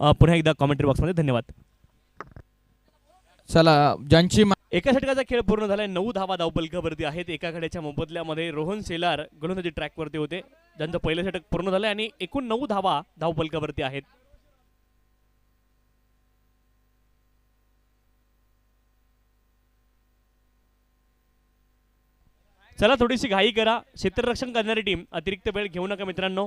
पुन्हा एकदा कॉमेंट्री बॉक्समध्ये धन्यवाद. चला ज्यांची एका षटकाचा खेळ पूर्ण झालाय. 9 धावा धावपलकावरती आहेत. एका गड्याच्या मोबदल्यामध्ये रोहन सेलार गोलंदाजी ट्रॅकवरती होते, ज्यांचं पहिलं षटक पूर्ण झालंय आणि एकूण 9 धावा धावपलकावरती आहेत. चला थोडीशी घाई करा. क्षेत्ररक्षण करणारी टीम अतिरिक्त वेळ घेऊ नका मित्रांनो.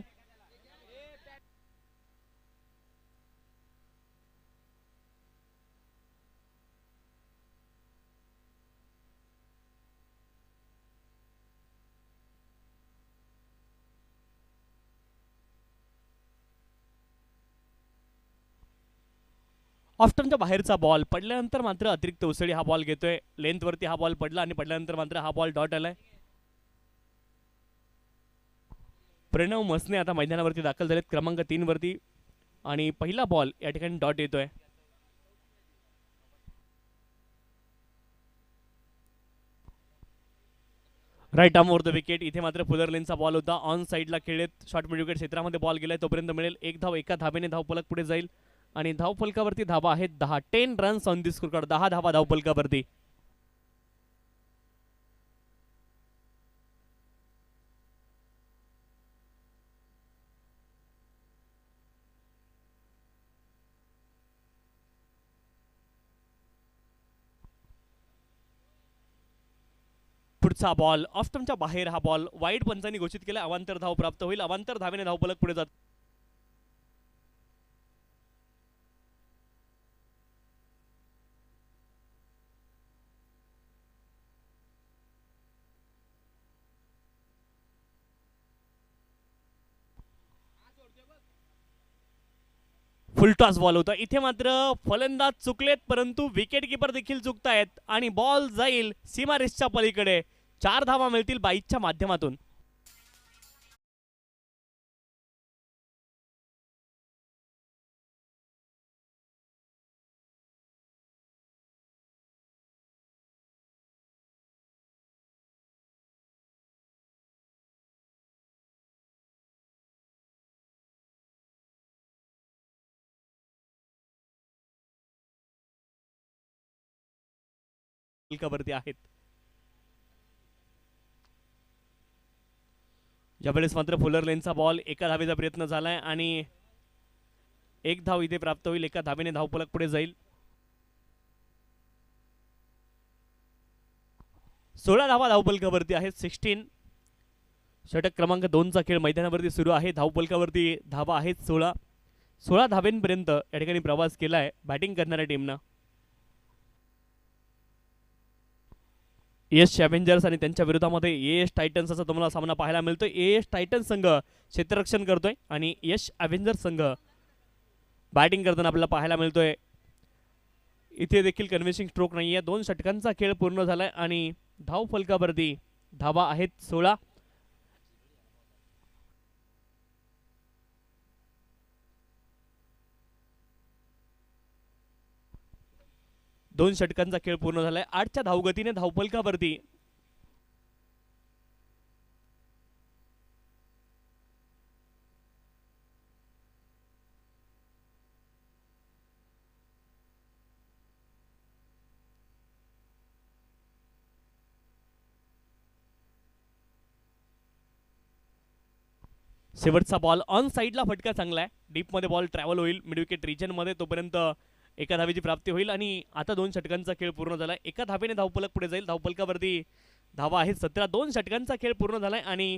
ऑफ्टनच्या बाहेरचा बॉल पडल्यानंतर मात्र अतिरिक्त उसळी हा बॉल घेतोय. लेंथवरती हा बॉल पडला आणि पडल्यानंतर मात्र हा बॉल डॉट आलाय. प्रणव मसने आता मैदानावरती दाखल झालेत क्रमांक 3 वरती आणि पहिला बॉल या ठिकाणी डॉट येतोय. Right arm over the wicket. इथे मात्र फुलर लेनचा बॉल होता. ऑन साईडला खेळत शॉर्ट मिड विकेट क्षेत्रामध्ये बॉल गेलाय तोपर्यंत मिळेल एक धाव. एका धावेने धावफलक पुढे जाईल आणि धावफलकावरती धावा आहेत 10. 10 रन्स ऑन दिस स्कोर. 10 धावा धावफलकावरती. पुढचा बॉल ऑफ्टनच्या बाहेर. हा बॉल वाईड पंचांनी घोषित केला. अवांतर धाव प्राप्त होईल. अवांतर धावेने धावफलक पुढे जात. फुलटॉस बॉल होता. इथे मात्र फलंदाज चुकलेत परंतु विकेट कीपर देखील चुकतायत आणि बॉल जाईल सीमारेषच्या पलीकडे. 4 धावा मिळतील 22च्या माध्यमातून. वरती आहेत. ज्यावेळेस मात्र फुलर लेनचा बॉल एका धावेचा प्रयत्न झालाय आणि एक धाव इथे प्राप्त होईल. एका धावेने धावफलक पुढे जाईल. 16 धावा धावफलकावरती आहेत. 16. षटक क्रमांक 2चा खेळ मैदानावरती सुरू आहे. धावफलकावरती धावा आहेत 16. 16 धावेंपर्यंत या ठिकाणी प्रवास केलाय बॅटिंग करणाऱ्या टीमनं. एस चॅलेंजर्स आणि त्यांच्या विरोधामध्ये एस टायटन्स असा तुम्हाला सामना पाहायला मिळतोय. एस टायटन्स संघ क्षेत्ररक्षण करतोय आणि यश अव्हेंजर्स संघ बॅटिंग करताना आपल्याला पाहायला मिळतोय. इथे देखील कन्व्हिन्सिंग स्ट्रोक नाहीये. 2 षटकांचा खेळ पूर्ण झालाय आणि धाव फलकावरती धावा आहेत 16. दोन षटकांचा खेळ पूर्ण झालाय. 8च्या धावगतीने धावफलकावरती शेवटचा बॉल ऑन साईडला फटका चांगला आहे. डीपमध्ये बॉल ट्रॅव्हल होईल मिड विकेट रिजनमध्ये तोपर्यंत एका धावेची प्राप्ती होईल आणि आता 2 षटकांचा खेळ पूर्ण झालाय. एका धावेने धावफलक पुढे जाईल. धावफलकावरती धावा आहेत 17. 2 षटकांचा खेळ पूर्ण झालाय आणि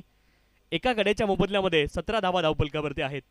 एका गड्याच्या मोबदल्यामध्ये 17 धावा धावफलकावरती आहेत.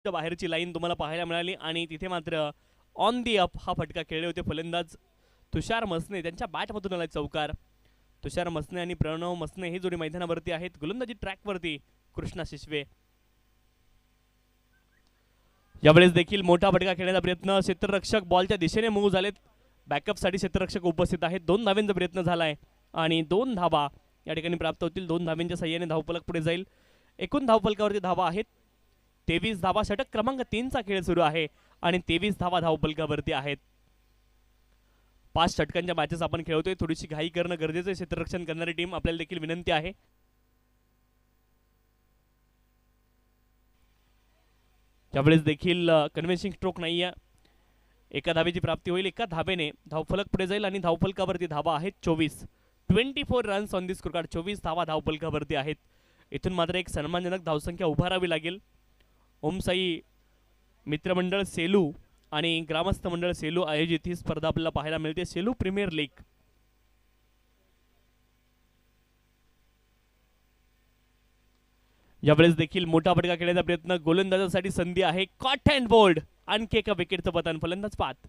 जस्ट बाहेरची लाईन तुम्हाला पाहायला मिळाली आणि तिथे मात्र ऑन दी अप हा फटका खेळले होते फलंदाज तुषार मसने, त्यांच्या बॅटमधून आला चौकार. तुषार मसने आणि प्रणव मसने ही जोडी मैदानावरती आहेत. गोलंदाजी ट्रॅकवरती कृष्णा शिशवे. यावेळेस देखील मोठा फटका खेळण्याचा प्रयत्न, क्षेत्ररक्षक बॉलच्या दिशेने मूव्ह झालेत. बॅकअपसाठी क्षेत्ररक्षक उपस्थित आहेत. 2 धावांचा प्रयत्न झालाय आणि 2 धावा या ठिकाणी प्राप्त होतील. 2 धावांच्या साह्याने धावफलक पुढे जाईल. एकूण धावफलकावरती धावा आहेत 23 धावा. षटक क्रमांक 3 चा खेळ सुरू आहे आणि 23 धावा धावफलकावरती आहेत. 5 षटकांच्या मॅचेस आपण खेळतोय. थोडीशी घाई करणं गरजेचं आहे. क्षेत्ररक्षण करणारी टीम आपल्याला देखील विनंती आहे. यावेळेस देखील कन्व्हिन्सिंग स्ट्रोक नाही आहे. एका धावेची प्राप्ती होईल. एका धावेने धावफलक पुढे जाईल आणि धावफलकावरती धावा आहेत 24 runs on the score card. 24 धावा धावफलकावरती आहेत. इथून मात्र एक सन्मानजनक धावसंख्या उभारावी लागेल. ओमसाई मित्रमंडळ सेलू आणि ग्रामस्थ मंडळ सेलू आयोजित ही स्पर्धा आपल्याला पाहायला मिळते. Selu premier league. यावेळेस देखील मोठा फटका खेळण्याचा प्रयत्न, गोलंदाजासाठी संधी आहे. Caught and bowled. आणखी एका विकेटचं पतन. फलंदाज पात.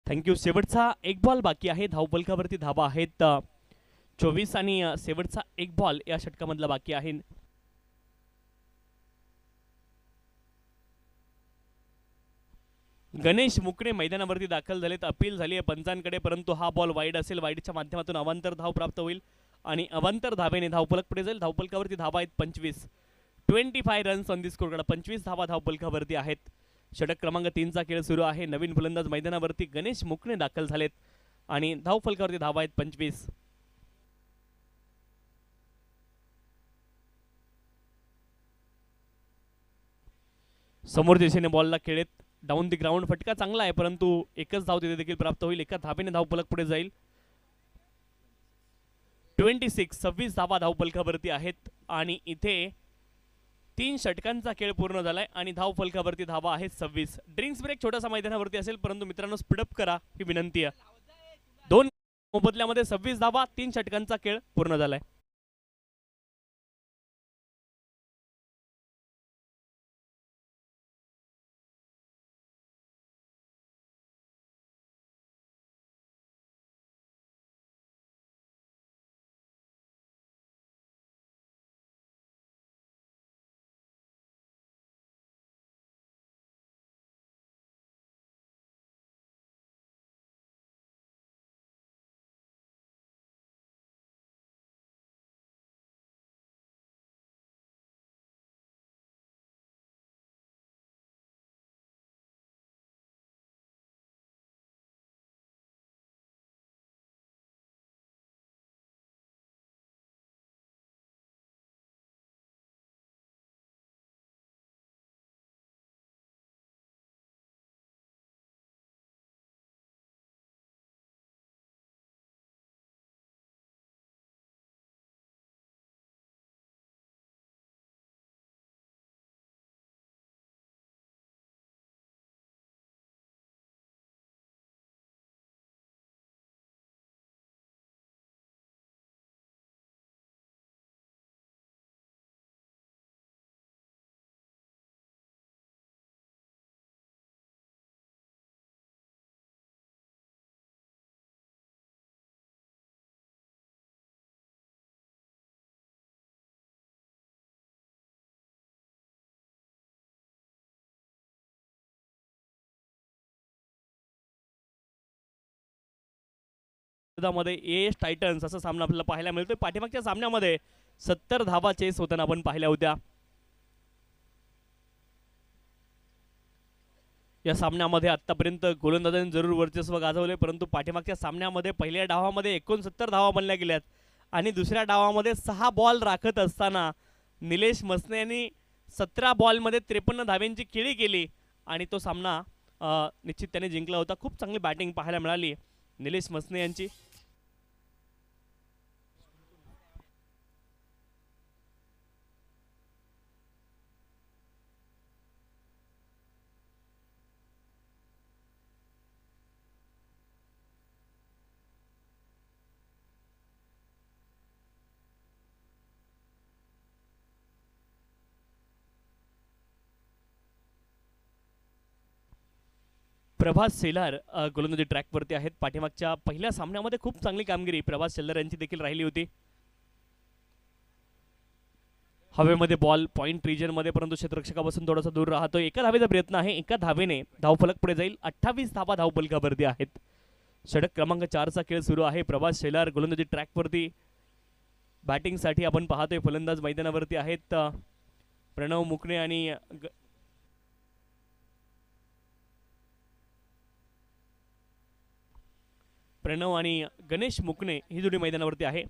थँक्यू. शेवटचा एक बॉल बाकी आहे. धावफलकावरती धावा आहेत 24 आणि शेवटचा एक बॉल या षटकामधला बाकी आहे. गणेश मुकणे मैदानावरती दाखल झालेत. अपील झाली आहे पंचांकडे, परंतु हा बॉल वाईड असेल. वाईडच्या माध्यमातून अवांतर धाव प्राप्त होईल आणि अवांतर धावेने धावफलक पुढे जाईल. धावफलकावरती धावा आहेत 25 runs on the score card. 25 धावा धावफलकावरती आहेत. षटक क्रमांक 3 चा खेळ सुरू आहे. नवीन फलंदाज मैदानावरती गणेश मुकणे दाखल झालेत आणि धावफलकावरती धावा आहेत 25. समोर दिशेने बॉलला खेळत डाऊन दी ग्राउंड. फटका चांगला आहे, परंतु एकच धाव तिथे देखील प्राप्त होईल. एका धावेने धावफलक पुढे जाईल. 26 धावा धावफलकावरती आहेत आणि इथे 3 षटकांचा खेळ पूर्ण झालाय आणि धावफलकावरती धावा आहेत 26. ड्रिंक्स ब्रेक छोटासा मैदानावरती असेल, परंतु मित्रांनो स्पीडअप करा ही विनंती आहे. 2 मोबदल्यामध्ये 26 धावा, 3 षटकांचा खेळ पूर्ण झालाय. मध्ये एएस टायटन्स असा सामना आपल्याला पाहायला मिळतोय. पाठीमागच्या सामन्यामध्ये 70 धावा चेस होताना आपण पाहिल्या होत्या. या सामन्यामध्ये आतापर्यंत गोलंदाजांनी जरूर वर्चस्व गाजवले, परंतु पाठीमागच्या सामन्यामध्ये पहिल्या डावामध्ये 69 धावा बनल्या गेल्यात आणि दुसऱ्या डावामध्ये 6 बॉल राखत असताना निलेश मसने यांनी 17 बॉलमध्ये 53 धाव्यांची खेळी केली आणि तो सामना निश्चित त्याने जिंकला होता. खूप चांगली बॅटिंग पाहायला मिळाली निलेश मसने यांची. प्रभास सेलार गोलंदाजी ट्रॅकवरती आहेत. पाठीमागच्या पहिल्या सामन्यामध्ये खूप चांगली कामगिरी प्रभास सेलार यांची देखील राहिली होती. हवेमध्ये बॉल पॉइंट रिजनमध्ये, परंतु क्षेत्ररक्षकापासून थोडासा दूर राहतो. एका धावेचा प्रयत्न आहे, एका धावेने धावफलक पुढे जाईल. 28 धावा धावफलकावरती आहेत. षटक क्रमांक 4चा खेळ सुरू आहे. प्रभास सेलार गोलंदाजी ट्रॅकवरती बॅटिंगसाठी आपण पाहतोय. फलंदाज मैदानावरती आहेत प्रणव मुकणे आणि गणेश मुकणे ही जोडी मैदानावरती आहे.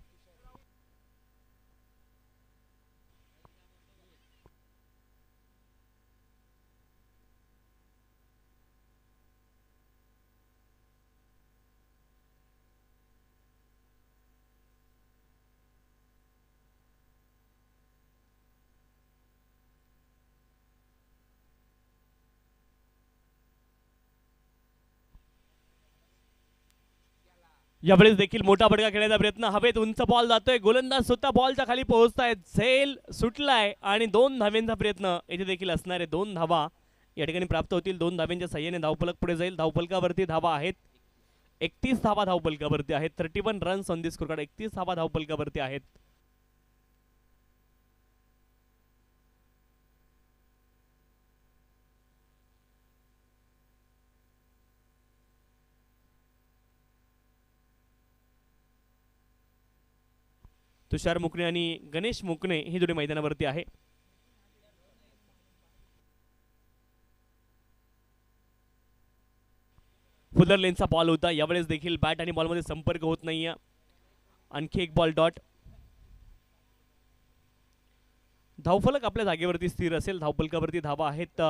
यावेळेस देखील मोठा फटका खेळण्याचा प्रयत्न. हवेत उंच बॉल जातोय. गोलंदाज स्वतः बॉलच्या खाली पोहोचतायत. झेल सुटलाय आणि 2 धाव्यांचा प्रयत्न येथे देखील असणारे 2 धावा या ठिकाणी प्राप्त होतील. 2 धाव्यांच्या साह्याने धावफलक पुढे जाईल. धावफलकावरती धावा आहेत 31 धावा धावफलकावरती आहेत. 31 runs on the score card. 31 धावा धावफलकावरती आहेत. तुषार मुकणे आणि गणेश मुकणे ही जोडी मैदानावरती आहे. फुलर लेनचा बॉल होता. यावेळेस देखील बॅट आणि बॉलमध्ये संपर्क होत नाहीये. आणखी एक बॉल डॉट. धावफलक आपल्या जागेवरती स्थिर असेल. धावफलकावरती धावा आहेत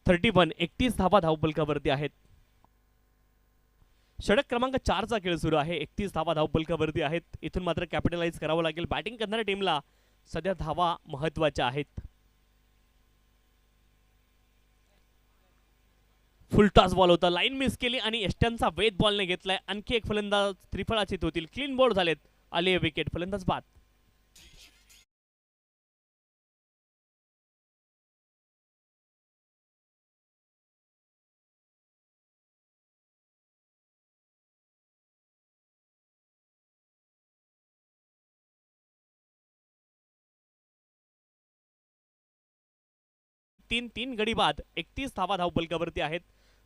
31 धावा धावफलकावरती आहेत. षटक क्रमांक 4चा खेळ सुरू आहे. 31 धावा धावफलकावरती आहेत. इथून मात्र कॅपिटलाइज करावं लागेल. बॅटिंग करणाऱ्या टीमला सध्या धावा महत्वाच्या आहेत. फुल टॉस बॉल होता. लाईन मिस केली आणि एस्टनचा वेद बॉलने घेतलाय. आणखी एक फलंदाज त्रिफळाचीत होतील. क्लीन बोर्ड झालेत. आले विकेट. फलंदाज बाद. तीन गडी बाद 31 धावा धावफलकावरती आहेत.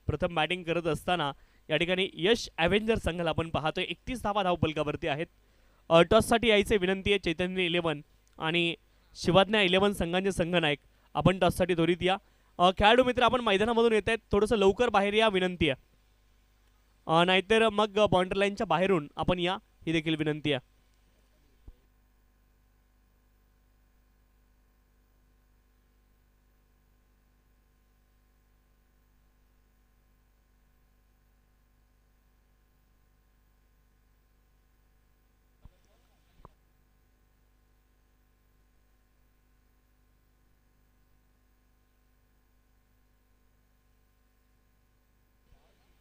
प्रथम बॅटिंग करत असताना या ठिकाणी यश ॲव्हेंजर संघाला आपण पाहतोय. 31 धावा धावफलकावरती आहेत. टॉससाठी यायचे विनंती आहे. चैतन्य 11 आणि शिवाज्ञा 11 संघांचे संघनायक आपण टॉससाठी त्वरित या. खेळाडू मित्र आपण मैदानामधून येत आहेत. थोडंसं लवकर बाहेर या विनंती आहे. नाहीतर मग बाउंड्री लाईनच्या बाहेरून आपण या ही देखील विनंती आहे.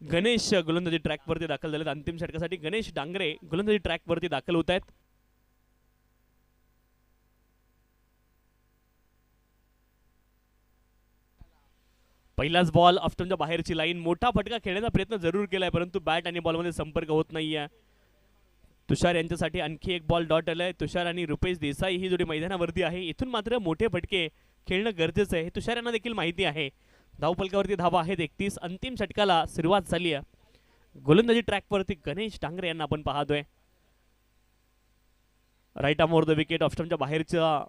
गणेश गोलंदाजी ट्रॅकवरती दाखल झालेत. अंतिम षटकासाठी गणेश डांगरे गोलंदाजी ट्रॅकवरती दाखल होत आहेत. पहिलाच बॉल ऑफस्टमच्या बाहेरची लाईन. मोठा फटका खेळण्याचा प्रयत्न जरूर केलाय, परंतु बॅट आणि बॉलमध्ये संपर्क होत नाहीये. तुषार यांच्यासाठी आणखी एक बॉल डॉट आलाय. तुषार आणि रुपेश देसाई ही जोडी मैदानावरती आहे. इथून मात्र मोठे फटके खेळणं गरजेचं आहे हे तुषार यांना देखील माहिती आहे. धावफलकावरती धावा आहेत 31. अंतिम षटकाला सुरुवात झाली आहे. गोलंदाजी ट्रॅकवरती गणेश डांगरे यांना आपण पाहतोय. Right arm over the wicket. ऑफस्टमच्या बाहेरच्या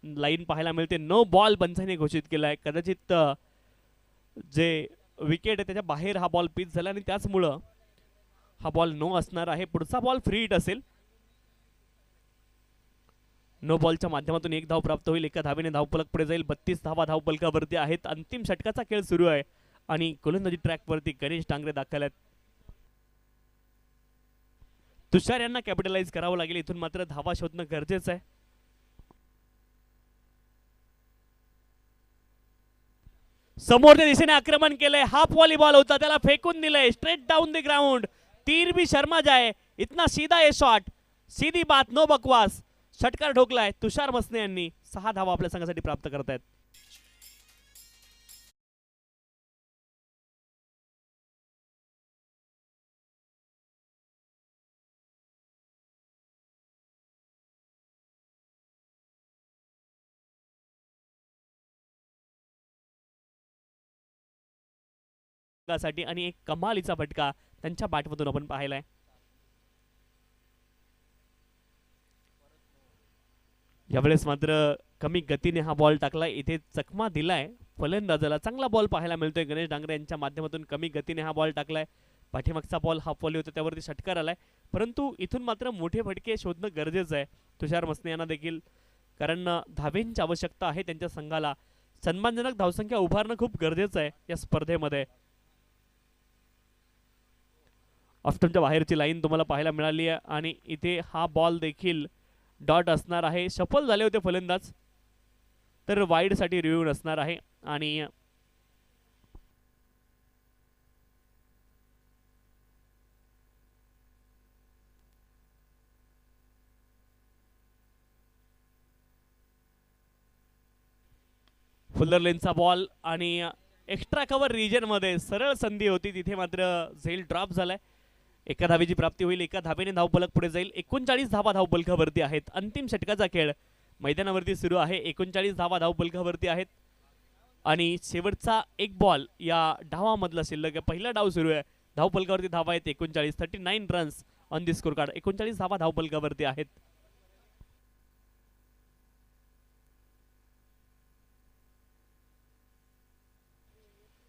लाईन पाहायला मिळते. नो बॉल पंचाने घोषित केलाय. कदाचित जे विकेट आहे त्याच्या बाहेर हा बॉल पिच झाला आणि त्याचमुळं हा बॉल नो असणार आहे. पुढचा बॉल फ्री हिट असेल. नो बॉलच्या माध्यमातून एक धाव प्राप्त होईल, एका धावेने धावफलक पुढे जाईल. 32 धावा धावफलकावरती आहेत. अंतिम षटकाचा खेळ सुरू आहे आणि गोलंदाजी ट्रॅकवरती गणेश डांगरे दाखल आहेत. तुषार यांना कॅपिटलाइज करावं लागेल. इथून मात्र धावा शोधणं गरजेचं आहे. समोरच्या दिशेने आक्रमण केलंय. हाफ व्हॉलीबॉल होता, त्याला फेकून दिलंय स्ट्रेट डाउन द ग्राउंड. तीर भी शर्मा जाए, इतना सीधा ये शॉट, सीधी बात, नो बकवास. षटकार ठोकलाय तुषार मसने यांनी. 6 धावा आपल्या संघासाठी प्राप्त करतायत. आणि एक कमालीचा फटका त्यांच्या बॅटमधून आपण पाहिलाय. यावेळेस मात्र कमी गतीने हा बॉल टाकलाय. इथे चकमा दिलाय फलंदाजाला. चांगला बॉल पाहायला मिळतोय. गणेश डांगरे यांच्या माध्यमातून कमी गतीने हा बॉल टाकलाय. पाठीमागचा बॉल हाफ व्हॉली होता, त्यावरती षटकार आलाय. परंतु इथून मात्र मोठे फटके शोधणं गरजेचं आहे तुषार मसने यांना देखील, कारण धावेंची आवश्यकता आहे त्यांच्या संघाला. सन्मानजनक धावसंख्या उभारणं खूप गरजेचं आहे या स्पर्धेमध्ये. ऑफ्टनच्या बाहेरची लाईन तुम्हाला पाहायला मिळाली आहे आणि इथे हा बॉल देखील डॉट असणार आहे. सफल झाले होते फलंदाज, तर वाईड साठी रिव्ह्यू असणार आहे. आणि फुल्लर लेनचा बॉल आणि एक्स्ट्रा कव्हर रिजन मध्ये सरळ संधी होती, तिथे मात्र झेल ड्रॉप झालाय. एका धावेची प्राप्ती होईल, एका धावेने धावफलक पुढे जाईल. 39 धावा धावफलकावरती आहेत. अंतिम षटकाचा खेळ मैदानावरती सुरू आहे. 39 धावा धावफलकावरती आहेत आणि शेवटचा एक बॉल या डावामधला शिल्लक आहे. पहिला डाव सुरू आहे. धावफलकावरती धावा आहेत 39. 39 runs on the score card. 39 धावा धावफलकावरती आहेत.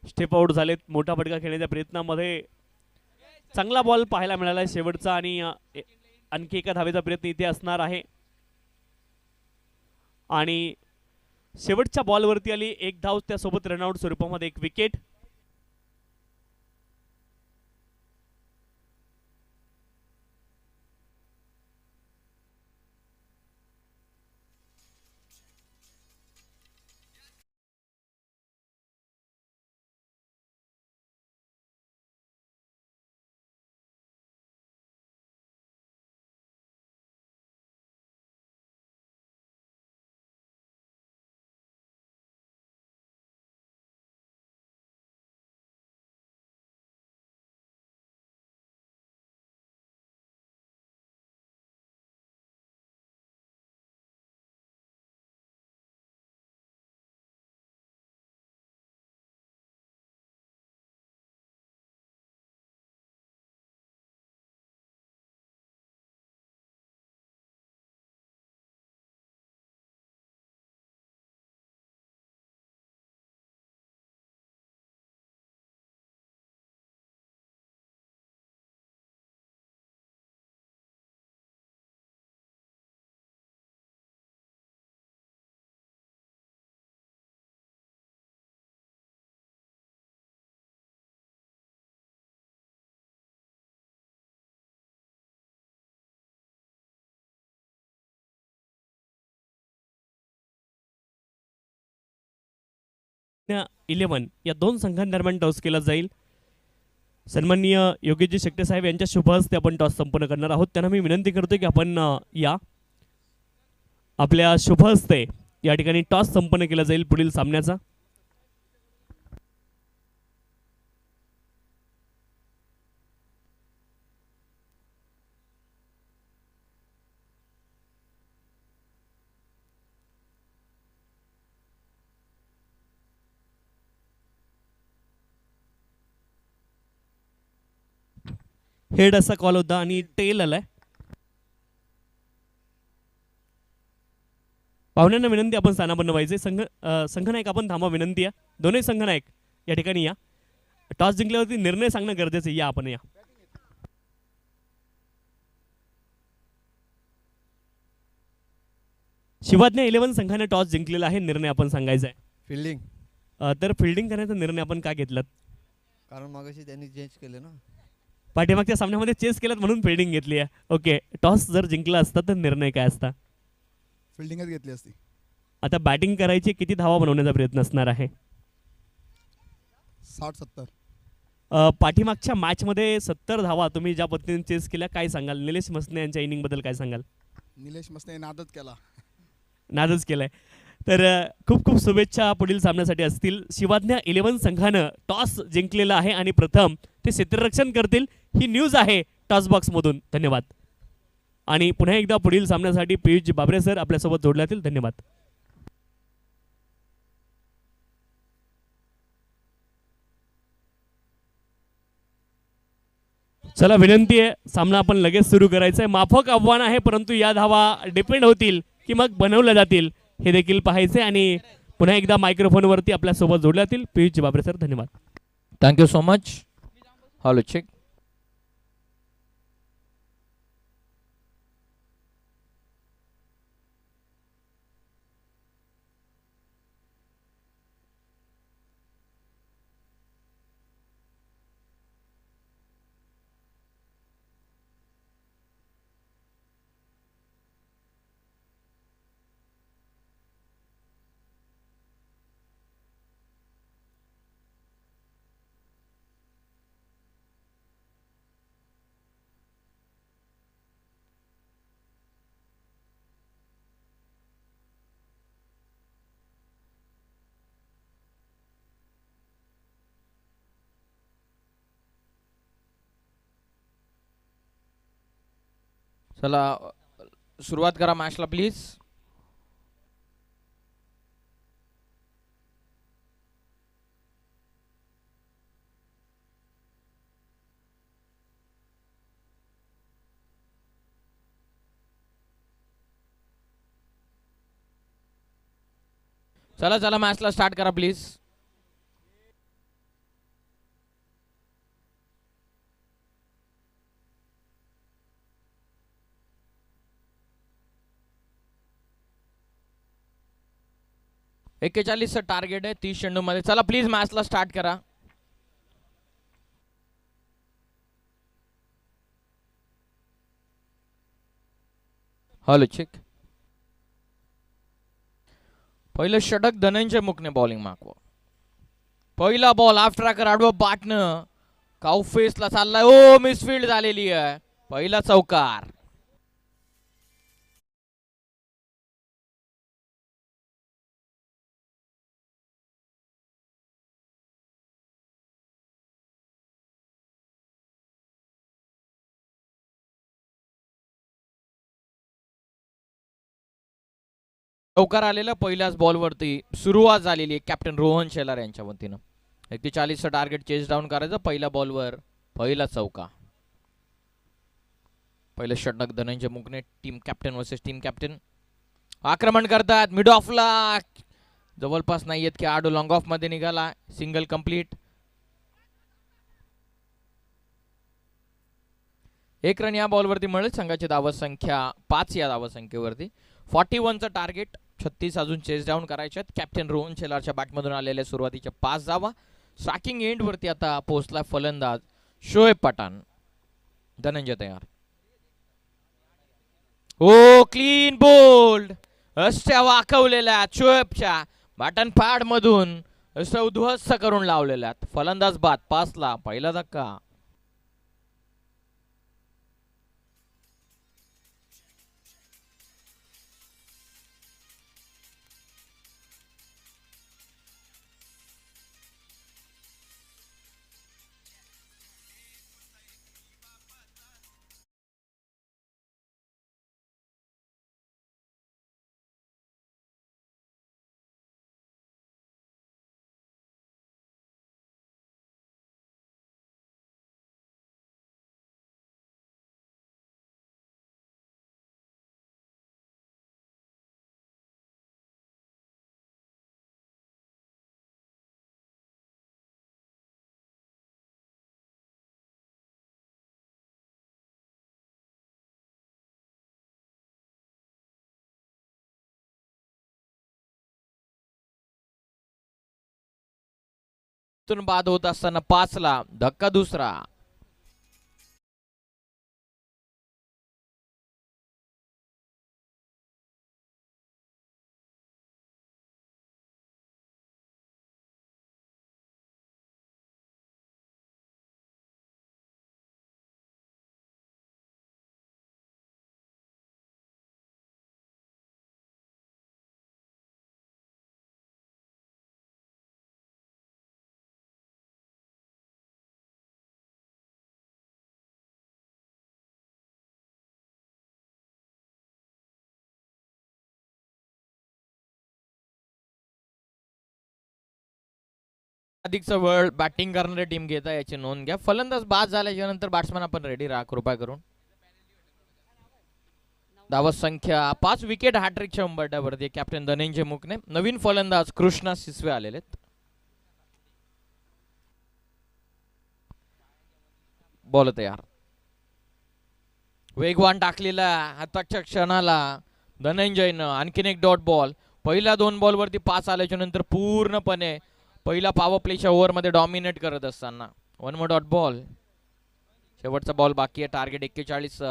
स्टेप आउट झालेत मोठा फटका खेळण्याच्या प्रयत्नामध्ये. चांगला बॉल पाहायला मिळाला शेवटचा आणि आणखी एका धावेचा प्रयत्न इथे असणार आहे. आणि शेवटच्या बॉलवरती आली एक धाव, त्यासोबत रनआउट स्वरूपामध्ये एक विकेट. या 11 या दोन संघांदरम्यान टॉस केला जाईल. सन्माननीय योगेशजी शेट्टे साहेब यांच्या शुभ हस्ते आपण टॉस संपन्न करणार आहोत. त्यांना मी विनंती करतोय की आपण या आपल्या शुभ हस्ते या ठिकाणी टॉस संपन्न केला जाईल पुढील सामन्याचा. हेड असा कॉल होता आणि टेल आलाय. पाहुण्यांना विनंती आपण स्थानापन्न व्हायचे. संघनायक आपण थांबा, विनंती आहे. दोन्ही संघनायक या ठिकाणी या. टॉस जिंकल्यावरती निर्णय सांगणं गरजेचं आहे. या आपण या. शिवाज्ञा 11 संघाने टॉस जिंकलेला आहे. निर्णय आपण सांगायचा आहे. फिल्डिंग. तर फिल्डिंग करण्याचा निर्णय आपण का घेतलात? कारण मागाशी त्यांनी चेंज केले ना. पाठीमागच्या सामन्यामध्ये चेस केलं म्हणून फिल्डिंग घेतली आहे. ओके, टॉस जर जिंकला असता तर निर्णय काय असता? फिल्डिंगच घेतली असती. आता बॅटिंग करायची, किती धावा बनवण्याचा प्रयत्न असणार आहे? 60-70. पाठीमागच्या मॅचमध्ये 70 धावा तुम्ही ज्या पद्धतीने चेस केल्या, काय सांगाल? निलेश मसने यांच्या इनिंगबद्दल काय सांगाल? निलेश मसने नादच केला. नादच केलाय. तर खूप खूप शुभेच्छा पुढील सामन्यासाठी असतील. शिवाज्ञा 11 संघानं टॉस जिंकलेला आहे आणि प्रथम ते क्षेत्ररक्षण करतील, ही न्यूज आहे टॉस बॉक्समधून. धन्यवाद. आणि पुन्हा एकदा पुढील सामन्यासाठी पियुष बाबरे सर आपल्यासोबत जोडले जातील. धन्यवाद. चला, विनंती आहे, सामना आपण लगेच सुरू करायचा आहे. माफक आव्हान आहे, परंतु या धावा डिपेंड होतील की मग बनवल्या जातील हे देखील पाहायचे. आणि पुन्हा एकदा मायक्रोफोनवरती आपल्यासोबत जोडले जातील पियुष बाबरे सर. धन्यवाद. Thank you so much. Hello check. चला सुरुवात करा मॅचला प्लीज. चला चला मॅचला स्टार्ट करा प्लीज. चं टार्गेट आहे 30 चेंडूमध्ये. चला प्लीज मॅचला स्टार्ट करा. Hello check. पहिलं षटक धनंजय मुकने बॉलिंग मागवा. पहिला बॉल आफ्टर ट्रॅकर आडवं बाटणं काउफेसला चाललाय. ओ मिसफील्ड झालेली आहे. पहिला चौकार. चौकार आलेला पहिल्याच बॉलवरती सुरुवात झालेली आहे कॅप्टन रोहन शेलार यांच्या वतीनं. 41चं टार्गेट चेस डाऊन करायचं. पहिल्या बॉलवर पहिला चौका. पहिलं षटक धनंजय मुकने team captain versus team captain. आक्रमण करतात मिड ऑफला. जवळपास नाही येत की आडो लॉंग ऑफ मध्ये निघाला. Single complete. 1 रन या बॉलवरती मिळेल. संघाची धावसंख्या 5 या धावसंख्येवरती. 41चं टार्गेट. 36 अजून चेस डाऊन करायचे. कॅप्टन रोहन शेलारच्या बॅटमधून आलेल्या सुरुवातीच्या 5 धावा. स्ट्रायकिंग एंड वरती आता पोहोचला फलंदाज शोएब पठाण. धनंजय तयार. ओ क्लीन बोल्ड. अष्ट्या वाकवलेल्या शोएबच्या बॅटन पॅड मधून अष्ट्या उद्ध्वस्त करून लावलेल्या. फलंदाज बाद. 5 ला पहिला धक्का. इथून बाद होत असताना 5 ला धक्का दुसरा. अधिकचा वेळ बॅटिंग करणारी टीम घेत आहे याची नोंद घ्या. फलंदाज बाद झाल्याच्या नंतर बॅट्समॅन आपण रेडी राहा कृपा करून. धावत संख्या 5 विकेट हॅट्रिकच्या उंबरठ्यावरती कॅप्टन धनंजय मुकने. नवीन फलंदाज कृष्णा सिसवे आलेले आहेत. बॉल तयार. वेगवान टाकलेला आताच्या क्षणाला धनंजयनं आणखीन एक डॉट बॉल. पहिल्या 2 बॉलवरती 5 आल्याच्या नंतर पूर्णपणे पहिला पॉवर प्लेच्या ओव्हरमध्ये डॉमिनेट करत असताना 1 मोर डॉट बॉल. शेवटचा बॉल बाकी आहे. टार्गेट 41.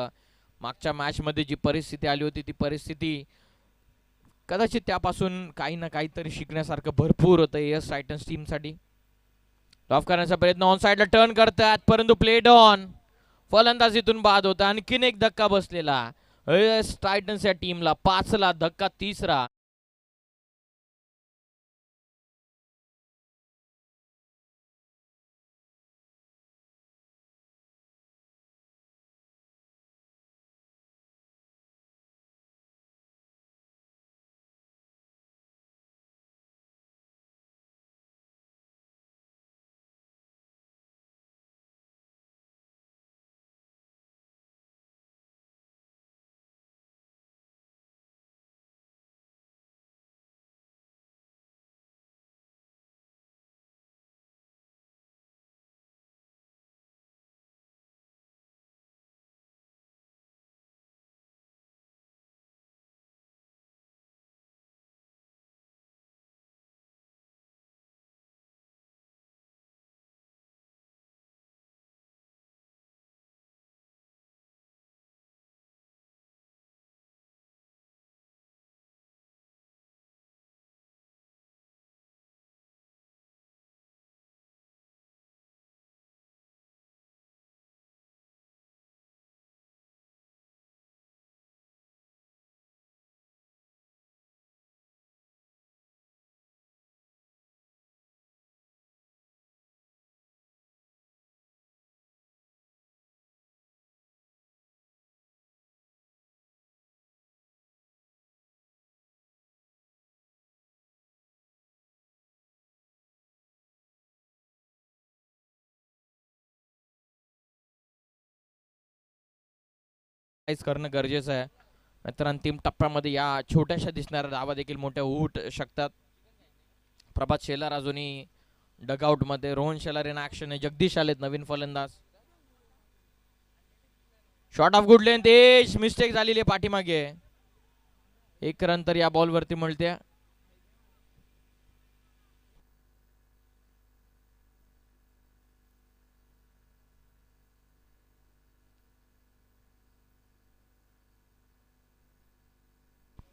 मागच्या मॅच मध्ये जी परिस्थिती आली होती ती परिस्थिती कदाचित त्यापासून काही ना काहीतरी शिकण्यासारखं भरपूर होतं एस टायटन्स टीम साठी. ड्रॉप करण्याचा प्रयत्न ऑन साइडला टर्न करतात परंतु प्लेड ऑन. फलंदाजीतून बाद होता. आणखीन एक धक्का बसलेला एस टायटन्स या टीमला. 5 ला धक्का तिसरा. करणं गरजेचं आहे. नाहीतर अंतिम टप्प्यामध्ये या छोट्याशा दिसणाऱ्या धावा देखील मोठ्या होऊ शकतात. प्रभात शेलार अजूनही डगआउट मध्ये. रोहन शेलार इन ऍक्शन आहे. जगदीश आलेत नवीन फलंदाज. Shot of good length. Edge mistake झालेली आहे पाठीमागे. 1 रन तर या बॉल वरती मिळते.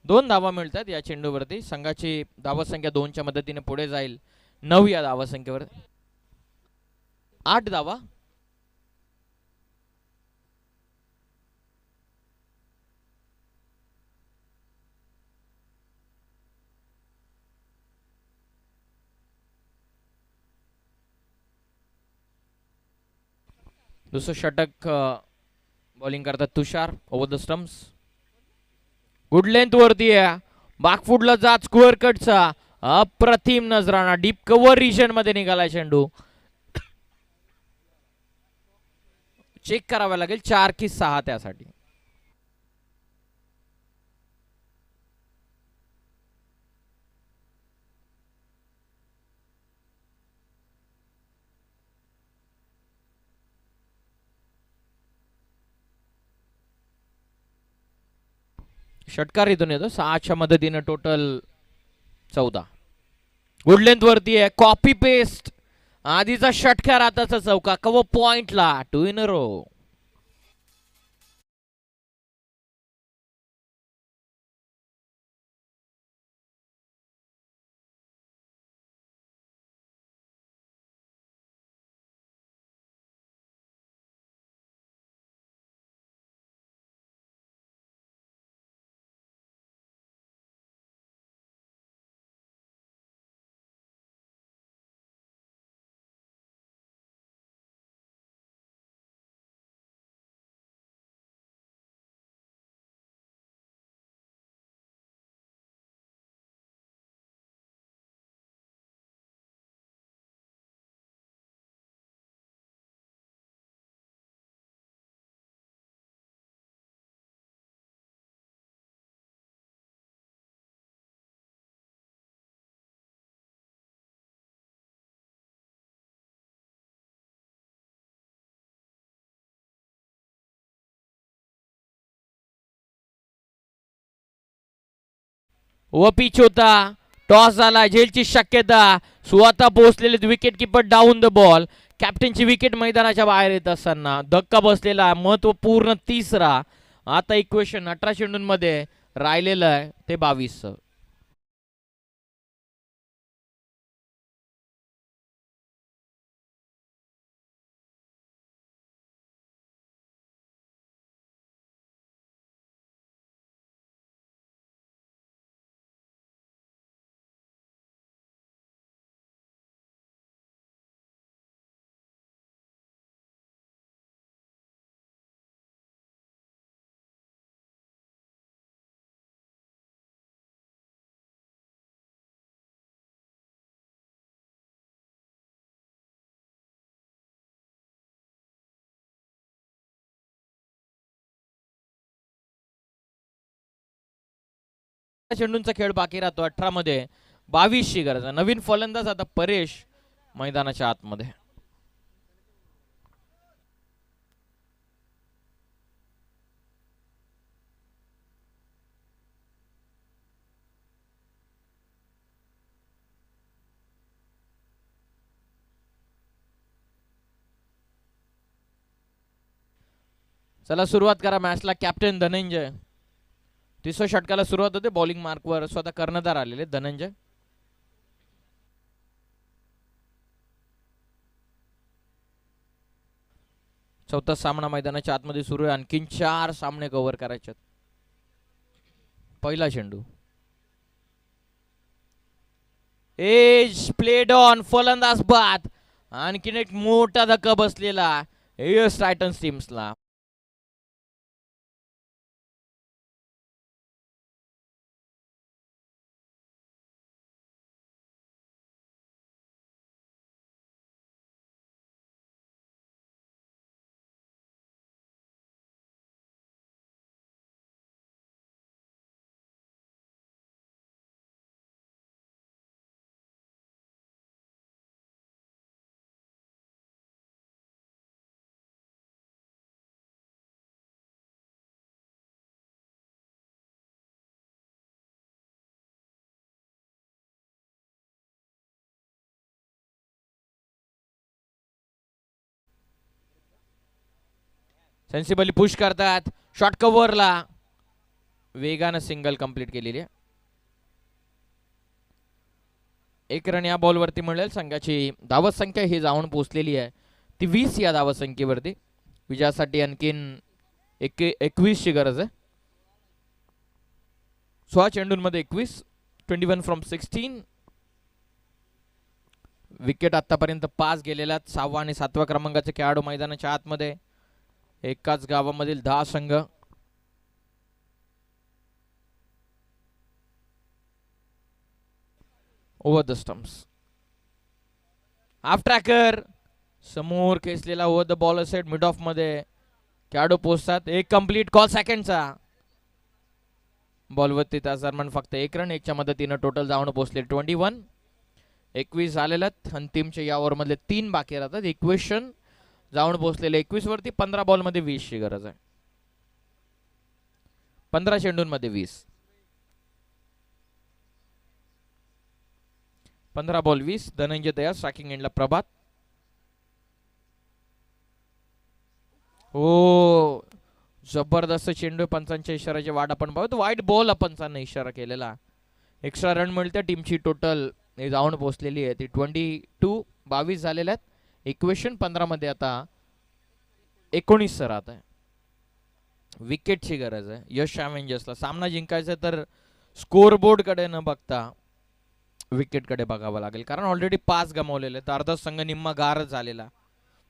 दोन धावा मिळतात या चेंडूवरती. संघाची धावा संख्या 2च्या मदतीने पुढे जाईल. 9 या धावा संख्येवर 8 धावा. दुसरं षटक बॉलिंग करतात Tushar over the stumps. Good length वरती आहे. बॅकफुटला जात स्क्वेअर कटचा अप्रतिम नजराणा. डीप कव्हर रिजन मध्ये निघाला चेंडू. चेक करावा लागेल. 4 की 6 त्यासाठी. षटकार इथून येतो. 6च्या मदतीने टोटल 14. गुड लेंथ वरती आहे. कॉपी पेस्ट आधीचा षटकार आताचा चौका कव पॉइंटला 2 इन अ रो. व पिच होता. टॉस झाला. झेलची शक्यता. स्वतः पोहोचलेले wicket keeper down the ball. कॅप्टनची विकेट मैदानाच्या बाहेर येत असताना धक्का बसलेला महत्वपूर्ण तिसरा. आता इक्वेशन 18 चेंडूंमध्ये राहिलेलं आहे ते 22. चेंडूंचा खेळ बाकी राहतो 18 मध्ये. 22 ची गरज. नवीन फलंदाज आता परेश मैदानाच्या आतमध्ये. चला सुरुवात करा मॅचला. कॅप्टन धनंजय. तिसऱ्या षटकाला सुरुवात होते. बॉलिंग मार्कवर स्वतः कर्णधार आलेले धनंजय. चौथा सामना मैदानाच्या आतमध्ये सुरू आहे. आणखीन 4 सामने कव्हर करायचे. पहिला चेंडू एज प्लेड ऑन. फलंदाज बाद. आणखीन एक मोठा धक्का बसलेला एस टायटन्स टीम्सला. सेन्सिबली पुश करतात. शॉर्ट कव्हरला वेगानं सिंगल कंप्लीट केलेली आहे. 1 रन या बॉलवरती मिळेल. संघाची धावत संख्या ही जाऊन पोहोचलेली आहे ती 20 या धावत संख्येवरती. विजयासाठी आणखीन 21 ची गरज आहे. 16 चेंडूंमध्ये 21. 21 फ्रॉम 16. विकेट आतापर्यंत 5 गेलेल्या. 6वा आणि 7व्या क्रमांकाचे खेळाडू मैदानाच्या आतमध्ये. एकाच गावामधील 10 संघ. Over the stumps. Half tracker समोर खेचलेला over the bowler set. Mid off मध्ये खेळाडू पोहोचतात. एक कंप्लीट कॉल सेकंडचा. बॉलवरती त्या दरम्यान फक्त 1 रन. 1च्या मदतीनं टोटल जाऊन पोहोचले 21. 21 झालेल्या. अंतिमच्या या ओव्हर मधले 3 बाकी राहतात. इक्वेशन जाऊन पोहोचलेले 21 वरती. 15 बॉल मध्ये 20 ची गरज आहे. 15 चेंडूंमध्ये 20. 15 बॉल 20. धनंजय तयार. स्ट्रायकिंग एंडला प्रभात. ओ जबरदस्त चेंडू पंचांच्या इशाऱ्याची वाट आपण पाहतो. वाईट बॉल पंचांना इशारा केलेला. एक्स्ट्रा रन मिळते. टीमची टोटल जाऊन पोहोचलेली आहे ती 22 झालेल्या आहेत. इक्वेशन 15 मध्ये आता 19 राहत आहे. विकेटची गरज आहे यश ॲव्हेंजर्सला. सामना जिंकायचा तर स्कोर बोर्ड कडे न बघता विकेट कडे बघावं लागेल, कारण ऑलरेडी 5 गमावलेले तर अर्धा संघ निम्मा गार झालेला.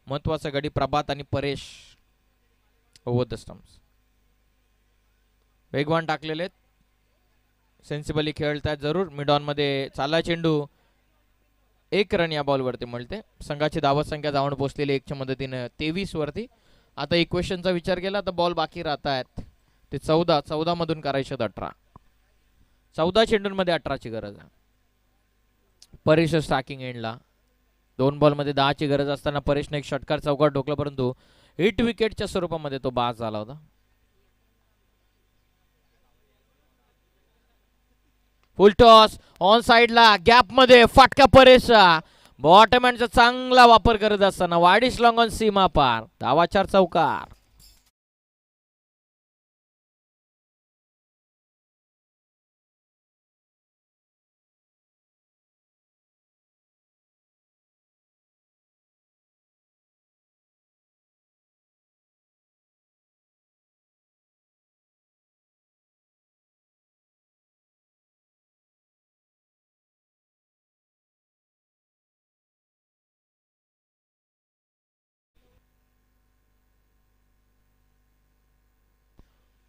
महत्वाचा गडी प्रभात आणि परेश ओव्हर द स्टम्प्स. वेगवान टाकलेले सेन्सिबली खेळतात जरूर. मिडॉन मध्ये चालला चेंडू. 1 रन या बॉलवरती मिळते. संघाची धावत संख्या जाऊन पोहोचलेली 1च्या मदतीने 23 वरती. आता इक्वेशनचा विचार केला तर बॉल बाकी राहत आहेत ते 14 मधून करायचे 18. 14 चेंडूंमध्ये 18ची गरज आहे. परेश स्ट्रायकिंग एंडला. 2 बॉलमध्ये 10ची गरज असताना परेशने एक षटकार चौकार ठोकला, परंतु हिट विकेटच्या स्वरूपामध्ये तो बाद झाला होता. फुल टॉस ऑन साइडला गॅप मध्ये फाटका परेशा. बॉटमॅनचा चांगला वापर करत असताना वाईडिश लॉंग ऑन सीमा पार. धावा 4 चौकार.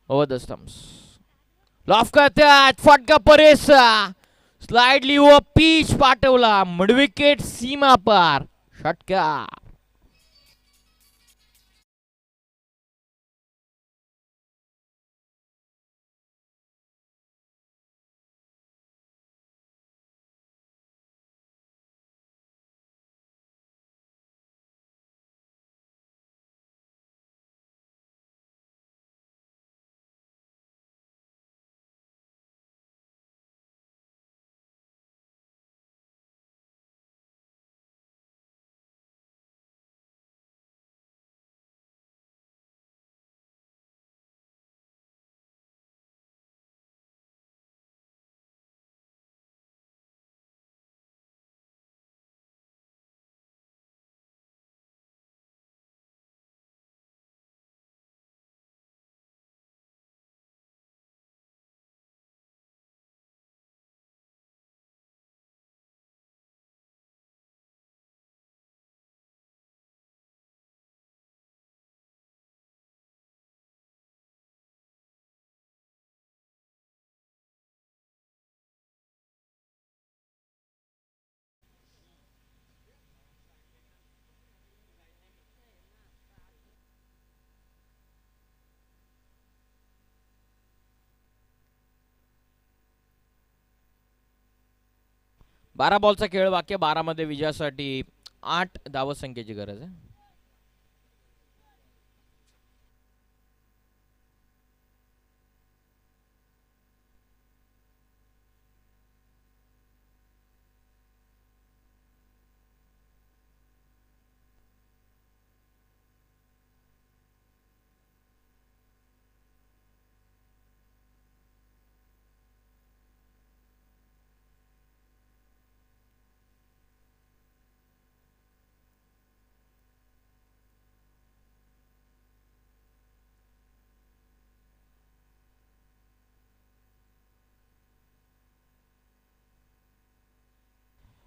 Over the stumps. लॉफ करतात फटका परेशा. स्लाइडली व पीच पाठवला. मिडविकेट सीमा पार. षटकार. बारा बॉलचा खेळ वाक्य. 12 मध्ये विजयासाठी 8 धावत संख्येची गरज आहे.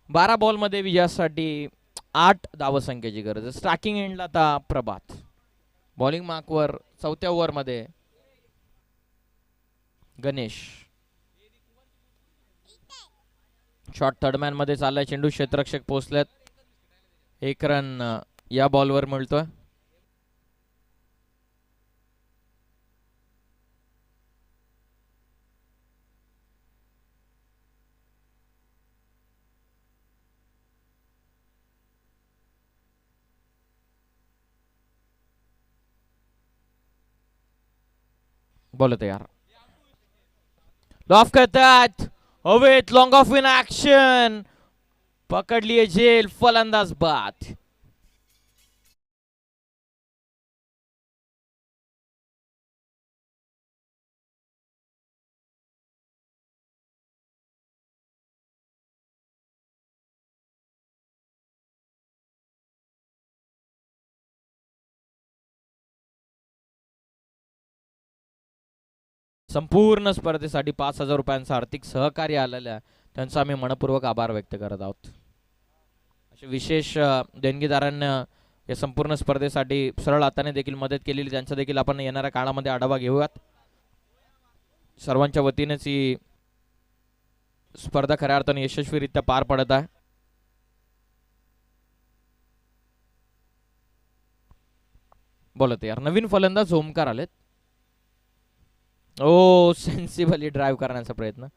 बारा बॉल मध्ये विजयासाठी 8 धावसंख्येची गरज आहे. स्ट्रायकिंग एंडला आता प्रभात. बॉलिंग मार्कवर 4थ्या ओव्हर मध्ये गणेश. शॉट थर्डमॅन मध्ये चाललाय चेंडू. क्षेत्ररक्षक पोहोचलेत. 1 रन या बॉलवर मिळतोय. बॉल तयार. लॉफ करतात हवेत. Long of in action. पकडली झेल. फलंदाज बाद. संपूर्ण स्पर्धेसाठी 5,000 रुपयांचं आर्थिक सहकार्य आलेलं आहे, त्यांचा आम्ही मनपूर्वक आभार व्यक्त करत आहोत. असे विशेष देणगीदारांना या संपूर्ण स्पर्धेसाठी सरळ हाताने देखील मदत केलेली, त्यांचा देखील आपण येणाऱ्या काळामध्ये आढावा घेऊयात. सर्वांच्या वतीनेच ही स्पर्धा खऱ्या अर्थाने यशस्वीरित्या पार पडत आहे. बोलत यार नवीन फलंदाज ओमकार आलेत. ओ सेन्सिबली ड्राईव्ह करण्याचा प्रयत्न,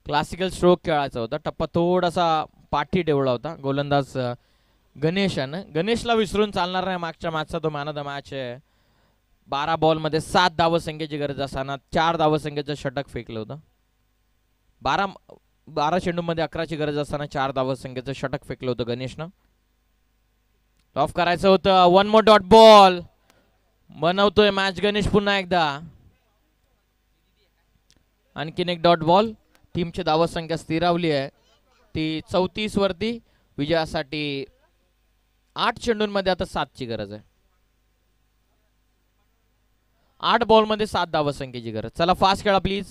क्लासिकल स्ट्रोक खेळायचा होता, टप्पा थोडासा पाठी ठेवला होता गोलंदाज गणेशानं. गणेशला विसरून चालणार नाही, मागच्या मॅचचा तो मॅन ऑफ द मॅच आहे. 12 बॉलमध्ये 7 धावसंख्येची गरज असताना 4 धावसंख्येचं षटक फेकलं होतं. 12 चेंडूमध्ये 11ची गरज असताना 4 धावसंख्येचं षटक फेकलं होतं गणेशनं. ऑफ करायचं होतं. 1 मोर डॉट बॉल बनवतोय मॅच गणेश पुन्हा एकदा. आणखीन एक डॉट बॉल. टीमची धावसंख्या स्थिरावली आहे ती 34 वरती. विजयासाठी 8 चेंडूंमध्ये आता 7ची गरज आहे. 8 बॉलमध्ये 7 धावसंख्येची गरज. चला फास्ट खेळा प्लीज.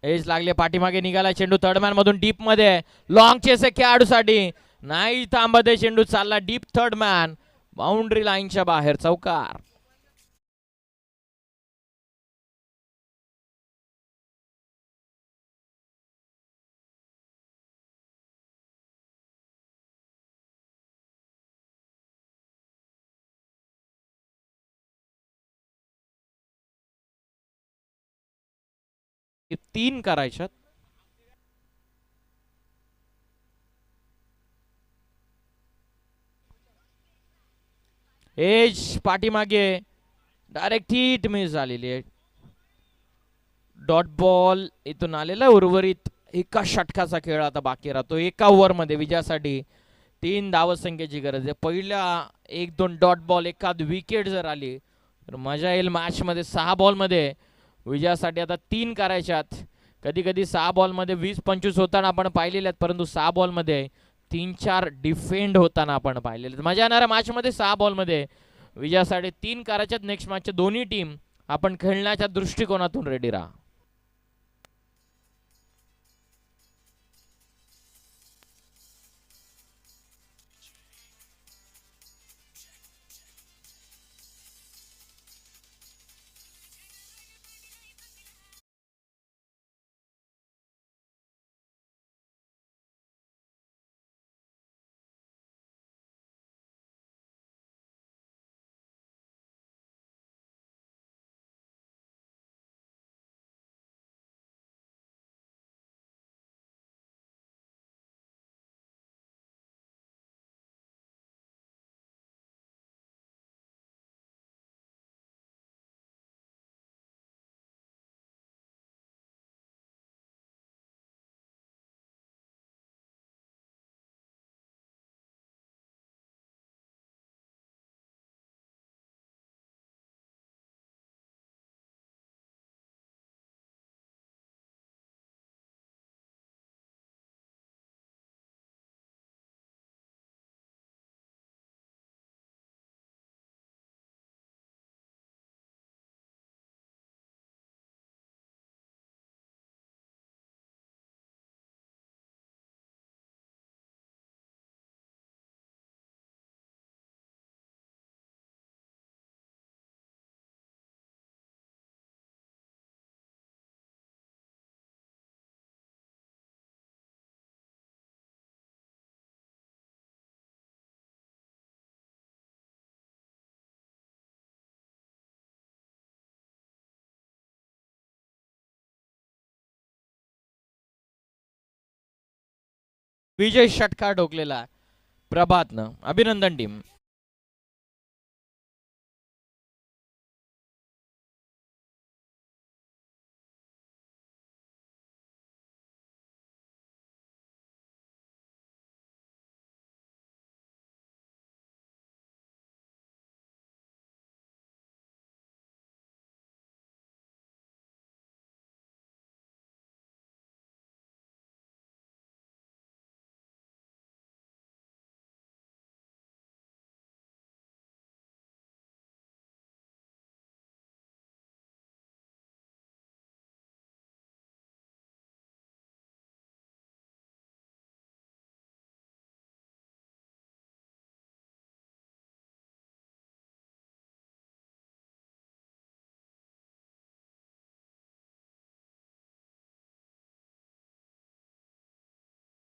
एज लागले, पाठीमागे निघाला चेंडू थर्डमॅन मधून डीप मध्ये. लॉंग चेस आहे खेळाडूसाठी, नाही थांबत आहे चेंडू, चालला डीप थर्डमॅन, बाउंड्री लाईनच्या बाहेर, चौकार. तीन करायच्यात. एज पाठीमागे डायरेक्ट हिट मिस झालेली आहे. डॉट बॉल इथून आलेला. उर्वरित एका षटकाचा खेळ आता बाकी राहतो. एका ओव्हर मध्ये विजयासाठी 3 धावसंख्येची गरज आहे. पहिल्या 1-2 डॉट बॉल, एखाद विकेट जर आली तर मजा येईल मॅच मध्ये. 6 बॉल मध्ये विजयासाठी आता 3 करायच्यात. कधी कधी 6 बॉलमध्ये 20-25 होताना आपण पाहिलेले आहेत, परंतु 6 बॉलमध्ये 3-4 डिफेंड होताना आपण पाहिलेले आहेत. मजा येणाऱ्या मॅचमध्ये 6 बॉलमध्ये विजयासाठी 3 करायच्यात. नेक्स्ट मॅचच्या दोन्ही टीम आपण खेळण्याच्या दृष्टिकोनातून रेडी राहा. विजय षटकार ठोकलेला प्रभातनं. अभिनंदन टीम.